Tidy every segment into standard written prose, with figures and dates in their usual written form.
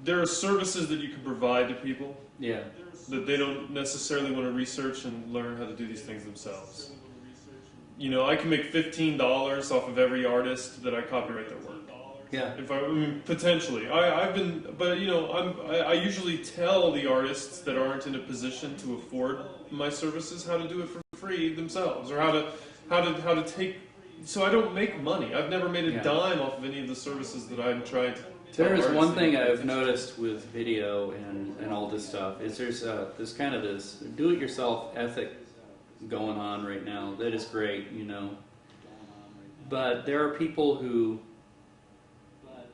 there are services that you can provide to people Yeah. that they don't necessarily want to research and learn how to do these things themselves. You know, I can make $15 off of every artist that I copyright their work. Yeah. If I mean, potentially, I've been, but you know, I usually tell the artists that aren't in a position to afford my services how to do it for free themselves, or how to take. So I don't make money. I've never made a dime off of any of the services that I'm trying to. There is one thing I've noticed with video and all this stuff is there's kind of this do-it-yourself ethic going on right now that is great, you know. But there are people who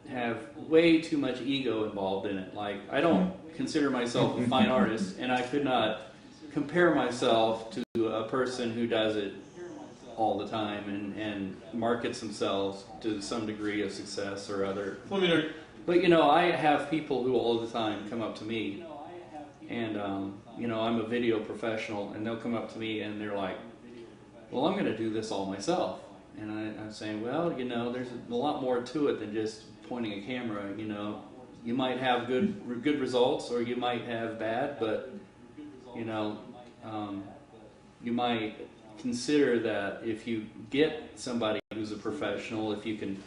have way too much ego involved in it. Like, I don't consider myself a fine artist, and I could not compare myself to a person who does it all the time and markets themselves to some degree of success or other. Well, I mean, but you know, I have people who all the time come up to me, and you know, I'm a video professional, and they'll come up to me and they're like, well, I'm going to do this all myself. And I'm saying, well, you know, there's a lot more to it than just pointing a camera. You know, you might have good results, or you might have bad, but you know, you might consider that if you get somebody who's a professional, if you can,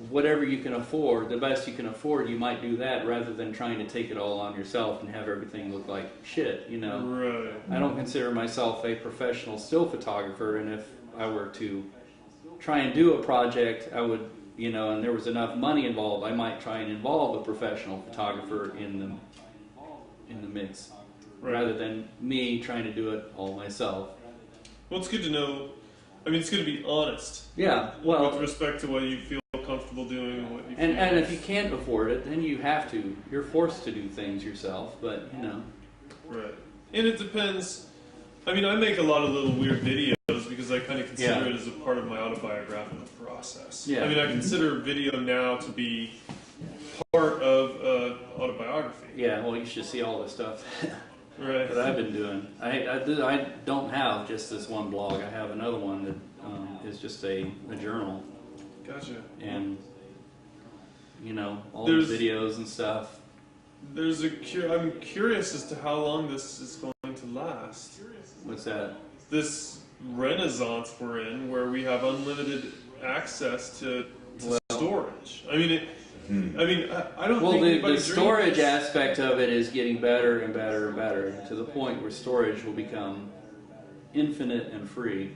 whatever you can afford, the best you can afford, you might do that rather than trying to take it all on yourself and have everything look like shit, you know. right. I don't consider myself a professional still photographer, and if I were to try and do a project, I would, you know, and there was enough money involved, I might try and involve a professional photographer in the mix, rather than me trying to do it all myself. Well, it's good to know. I mean, it's good to be honest. Yeah, well, with respect to what you feel comfortable doing and what you. And if you can't afford it, then you have to. You're forced to do things yourself. But you know. Right, and it depends. I mean, I make a lot of little weird videos because I kind of consider it as a part of my autobiographical process. Yeah. I mean, I consider video now to be part of autobiography. Yeah. Well, you should see all the stuff. Right. That I've been doing. I don't have just this one blog. I have another one that is just a journal. Gotcha. And you know, all the videos and stuff. I'm curious as to how long this is going to last. What's that? This renaissance we're in, where we have unlimited access to storage. I mean, I don't think the storage aspect of it is getting better and better and better to the point where storage will become infinite and free.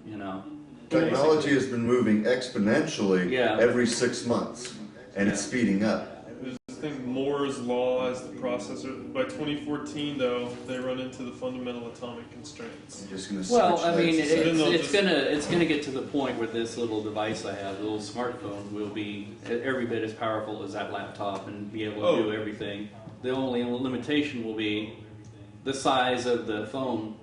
You know, technology has been moving exponentially every 6 months, and it's speeding up. There's this thing, Moore's law as the processor. By 2014, though, they run into the fundamental atomic constraints. You're just gonna well, I mean, it's gonna get to the point where this little device I have, the little smartphone, will be every bit as powerful as that laptop and be able to do everything. The only limitation will be the size of the phone,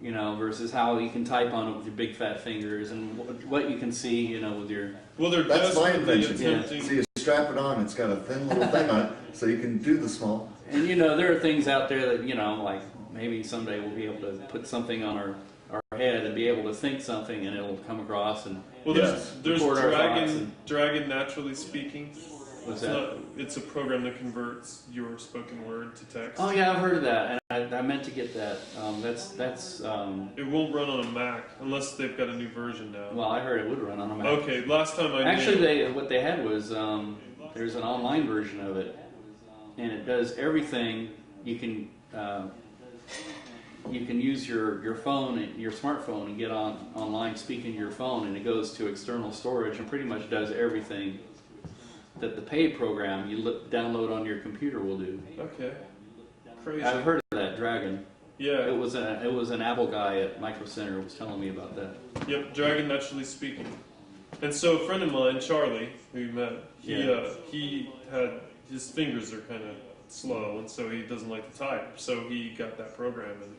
you know, versus how you can type on it with your big fat fingers and what you can see, you know, with your. Well, that's my invention. Attempting. So you strap it on; it's got a thin little thing on it, so you can do the small. And you know, there are things out there that, you know, like maybe someday we'll be able to put something on our head and be able to think something, and it'll come across and. Well, there's Dragon Naturally Speaking. What's that? It's a program that converts your spoken word to text. Oh yeah, I've heard of that, and I meant to get that. That's. It won't run on a Mac unless they've got a new version now. Well, I heard it would run on a Mac. Okay, last time I actually what they had was there's an online version of it, and it does everything. You can use your phone, your smartphone, and get online speaking to your phone, and it goes to external storage and pretty much does everything that the paid program you download on your computer will do. Okay. Crazy. I've heard of that, Dragon. Yeah. It was an Apple guy at Micro Center was telling me about that. Yep, Dragon Naturally Speaking. And so a friend of mine, Charlie, who you met, he had his fingers are kind of slow, and so he doesn't like to type. So he got that program, and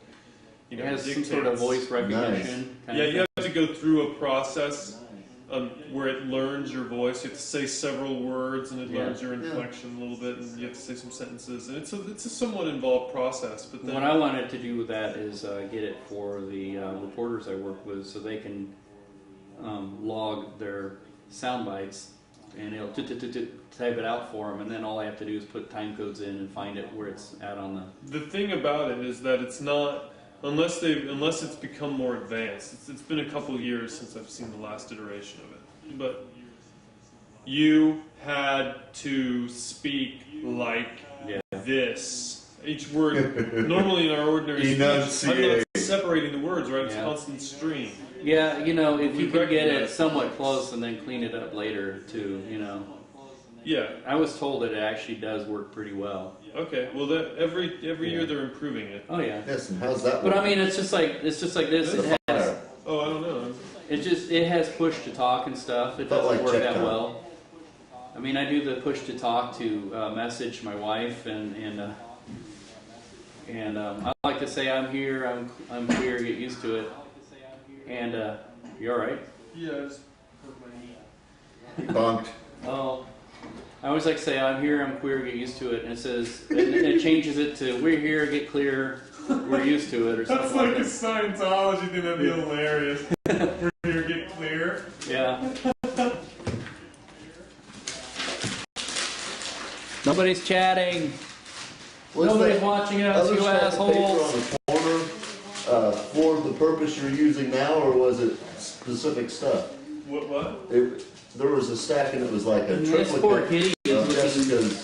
it has some sort of voice recognition. Nice. You have to go through a process where it learns your voice. You have to say several words, and it learns your inflection a little bit, and you have to say some sentences. And it's a somewhat involved process. But then what I wanted to do with that is get it for the reporters I work with, so they can log their sound bites and it'll type it out for them, and then all I have to do is put time codes in and find it where it's at on the. The thing about it is that it's not, unless it's become more advanced. It's been a couple years since I've seen the last iteration of it, but you had to speak like this. Each word, normally in our ordinary speech, I'm not separating the words, right? It's a constant stream. Yeah, you know, if you could get it somewhat close and then clean it up later too, you know. Yeah. I was told that it actually does work pretty well. Okay, well, that every year they're improving it. Oh yeah. Yes, and how's that? But I mean, it's just like this. It has, oh, I don't know. it has push to talk and stuff. It doesn't work that well. I mean, I do the push to talk to message my wife and I like to say I'm here, I'm queer, get used to it. And you all right? Yeah, I just hurt my knee. You bonked. Oh, I always like to say I'm here, I'm queer, get used to it. And it says, and it changes it to we're here, get clear, we're used to it, or something. That's like a Scientology thing. That'd be hilarious. We're here, get clear. Yeah. Nobody's chatting. Nobody's watching us, you assholes. On the corner, for the purpose you're using now, or was it specific stuff? What? There was a stack and it was like a This poor kitty is Jessica's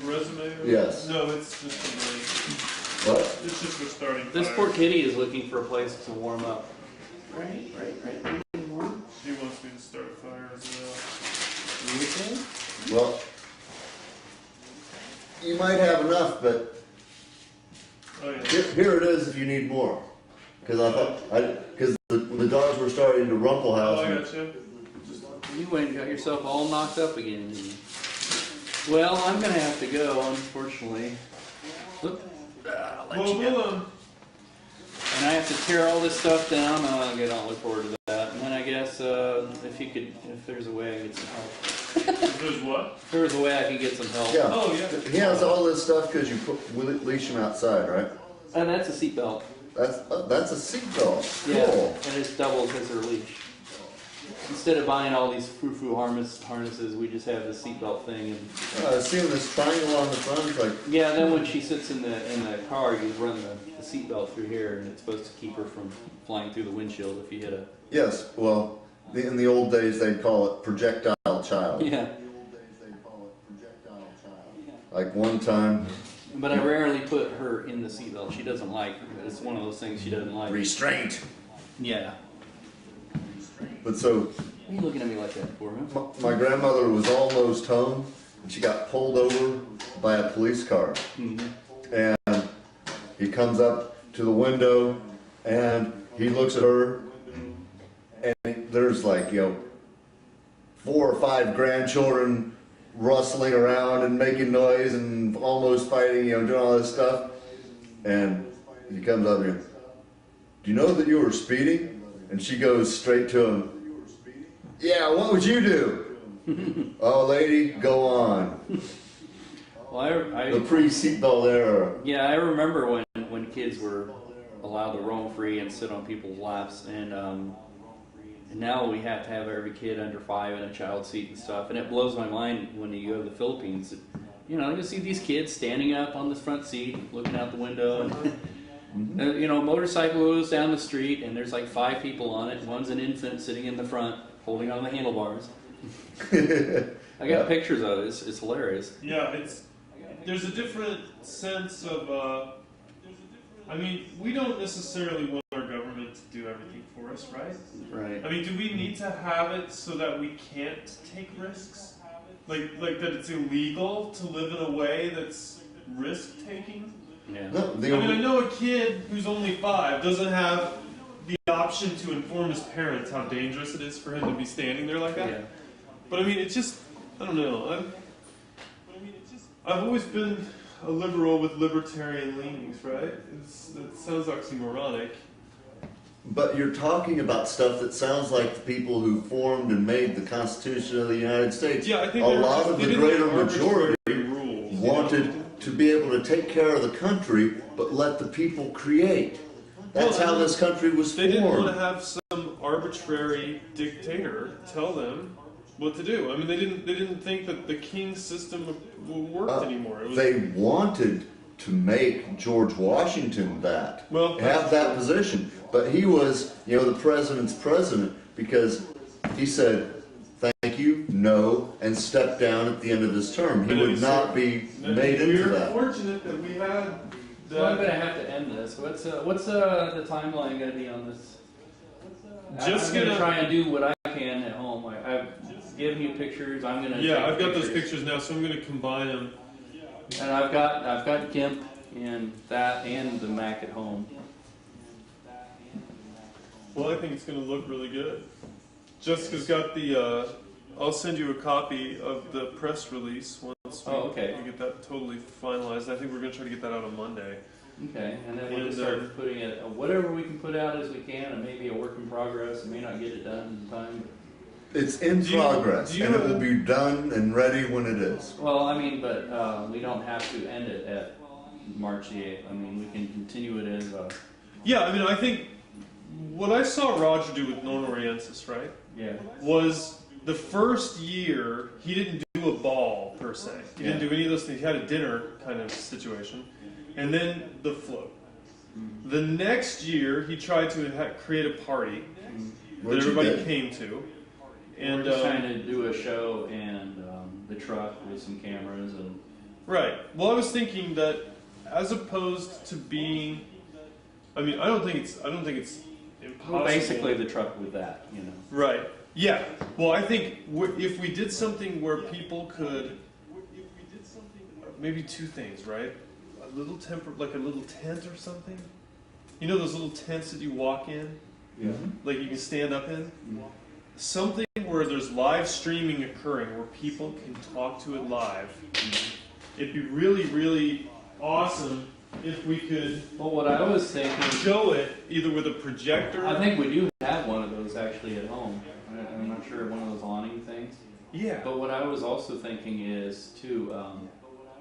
resume? Yes. No, it's just what? It's just for starting. This fire. poor kitty is looking for a place to warm up. Right. She wants me to start a fire as well. You think? Well, you might have enough, but Oh yeah. here it is if you need more. Because the dogs were starting to rumple Oh, house. I got you. You went and got yourself all knocked up again, didn't you? Well, I'm gonna have to go, unfortunately. Look, Well, and I have to tear all this stuff down. I don't look forward to that. And then I guess if there's a way I can get some help. There's what? If there's a way I can get some help. Yeah. Oh yeah. He has all this stuff because you leash him outside, right? And that's a seatbelt. That's a seatbelt. Yeah, Cool. and it's doubles as her leash. Instead of buying all these frou-frou harnesses, we just have the seatbelt thing. And Seeing this triangle on the front, it's like yeah, then when she sits in the car, you run the seatbelt through here, and it's supposed to keep her from flying through the windshield if you hit a. yes. Well, in the old days they'd call it projectile child. Yeah. Like one time. But I rarely put her in the seatbelt. She doesn't like. It's one of those things she doesn't like. Restraint. Yeah. But so. What are you looking at me like that for, man? My grandmother was almost home, and she got pulled over by a police car. Mm-hmm. And he comes up to the window, and he looks at her, and there's like, 4 or 5 grandchildren rustling around and making noise and almost fighting, doing all this stuff. And he comes up here, do you know that you were speeding? And she goes straight to him, yeah, what would you do? Oh, lady, go on. Well, The pre-seatbelt era. Yeah, I remember when kids were allowed to roam free and sit on people's laps, and now we have to have every kid under 5 in a child seat and stuff, and it blows my mind when you go to the Philippines. You see these kids standing up on the front seat, looking out the window, and motorcycle goes down the street, and there's like 5 people on it. One's an infant sitting in the front, holding on the handlebars. I got pictures of it. It's hilarious. Yeah, there's a different sense of. We don't necessarily want our government to do everything for us, right? Right. Do we need to have it so that we can't take risks? Like that it's illegal to live in a way that's risk-taking? Yeah. No, I know a kid who's only 5 doesn't have the option to inform his parents how dangerous it is for him to be standing there like that. Yeah. But it's just, I don't know. I've always been a liberal with libertarian leanings, right? It sounds oxymoronic. But you're talking about stuff that sounds like the people who formed and made the Constitution of the United States. Yeah, I think a lot of the greater majority rules, wanted to be able to take care of the country, but let the people create. That's how this country was formed. They didn't want to have some arbitrary dictator tell them what to do. I mean, they didn't think that the king system worked anymore. It was, They wanted to make George Washington that, Well, have that position, but he was, the president's president because he said thank you, no, and stepped down at the end of his term. He would not be made into we're that. fortunate that we had. So I'm gonna have to end this. What's the timeline gonna be on this? Just I'm gonna gonna- try and do what I can at home. I've given you pictures. I'm gonna Yeah, take I've got those pictures now, so I'm going to combine them. and I've got GIMP and that and the Mac at home. Well, I think it's going to look really good. Jessica's got the. I'll send you a copy of the press release once we, Oh, okay. we get that totally finalized. I think we're going to try to get that out on Monday. Okay, and then we'll And, just start putting it whatever we can put out as we can, and maybe a work in progress. We may not get it done in time. It's in Do you- progress, do you and it have- will be done and ready when it is. Well, I mean, but we don't have to end it at March the 8th. I mean, we can continue it as a Yeah, I mean, I think what I saw Roger do with Non Orientis, right, was the first year he didn't do a ball per se. He didn't do any of those things. He had a dinner kind of situation, and then the float. The next year he tried to create a party that Which he everybody did. came to, and we're just trying to do a show and the truck with some cameras and. right. Well, I was thinking that as opposed to being, I mean, I don't think it's impossible. Well, basically the truck with that, Right. Yeah. Well, I think if we did something where people could, maybe two things, right? A little like a little tent or something. You know those little tents that you walk in, Yeah. like you can stand up in. Something where there's live streaming occurring, where people can talk to it live. It'd be really, really awesome if we could Well, what I was thinking, show it either with a projector. I think we do have one of those actually at home. I'm not sure, one of those awning things. Yeah. But what I was also thinking is to,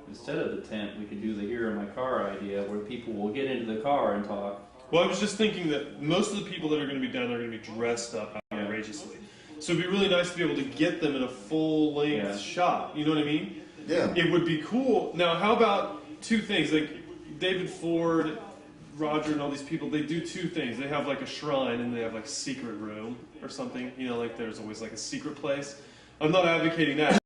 instead of the tent, we could do the here in my car idea where people will get into the car and talk. Well, I was just thinking that most of the people that are going to be down there are going to be dressed up outrageously. So it'd be really nice to be able to get them in a full-length shot. You know what I mean? Yeah. It would be cool. Now, how about two things? Like David Ford, Roger, and all these people, they do two things. They have like a shrine and they have like a secret room or something. Like there's always like a secret place. I'm not advocating that.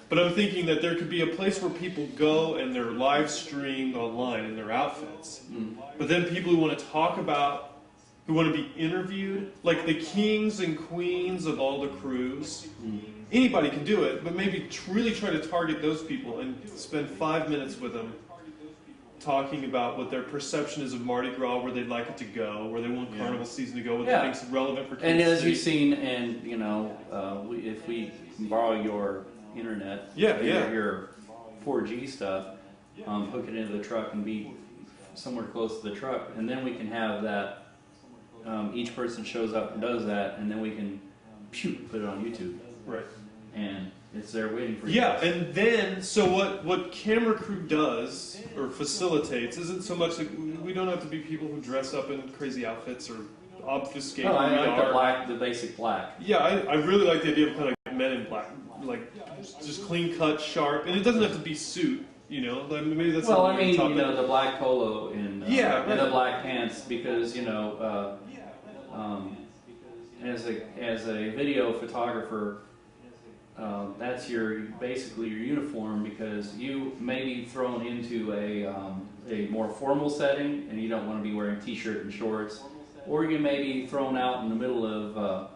But I'm thinking that there could be a place where people go and they're live streamed online in their outfits. But then people who want to talk about, who want to be interviewed, like the kings and queens of all the crews, anybody can do it, but maybe really try to target those people and spend 5 minutes with them talking about what their perception is of Mardi Gras, where they'd like it to go, where they want Carnival season to go, what they think's relevant for kids. And as to you've see. seen, and if we borrow your internet, your 4G stuff, hook it into the truck and be somewhere close to the truck, and then we can have that. Each person shows up and does that, and then we can put it on YouTube. Right. And it's there waiting for you. Yeah, and then, so what Camera Crew does, or facilitates, isn't so much like, we don't have to be people who dress up in crazy outfits or obfuscate No, who I we like are. the basic black. Yeah, I really like the idea of kind of like Men in Black, like just clean cut, sharp, and it doesn't have to be suit, like maybe that's Well, I something we mean, can talk about. the black polo and Yeah, and the right. black pants, because as a video photographer, that's basically your uniform, because you may be thrown into a more formal setting and you don't want to be wearing t-shirt and shorts, or you may be thrown out in the middle of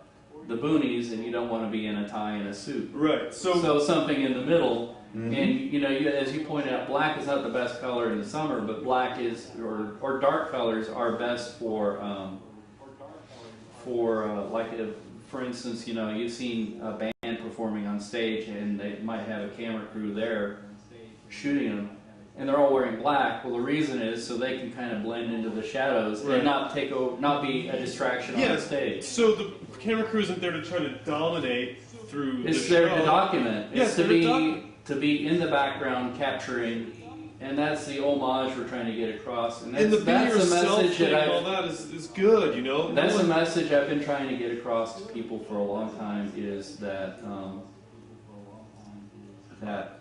the boonies and you don't want to be in a tie and a suit. Right. So something in the middle. And as you pointed out, black is not the best color in the summer, but black is, or dark colors are best for for instance, you've seen a band performing on stage and they might have a camera crew there shooting them, and they're all wearing black. Well, the reason is so they can kind of blend into the shadows and not be a distraction on the stage. So the camera crew isn't there to try to dominate through It's the there show. to document. Yeah, It's to be in the background capturing And that's the homage we're trying to get across. And And the that's be a yourself message thing that and all that is good, you know. that's No a one- message I've been trying to get across to people for a long time, is that that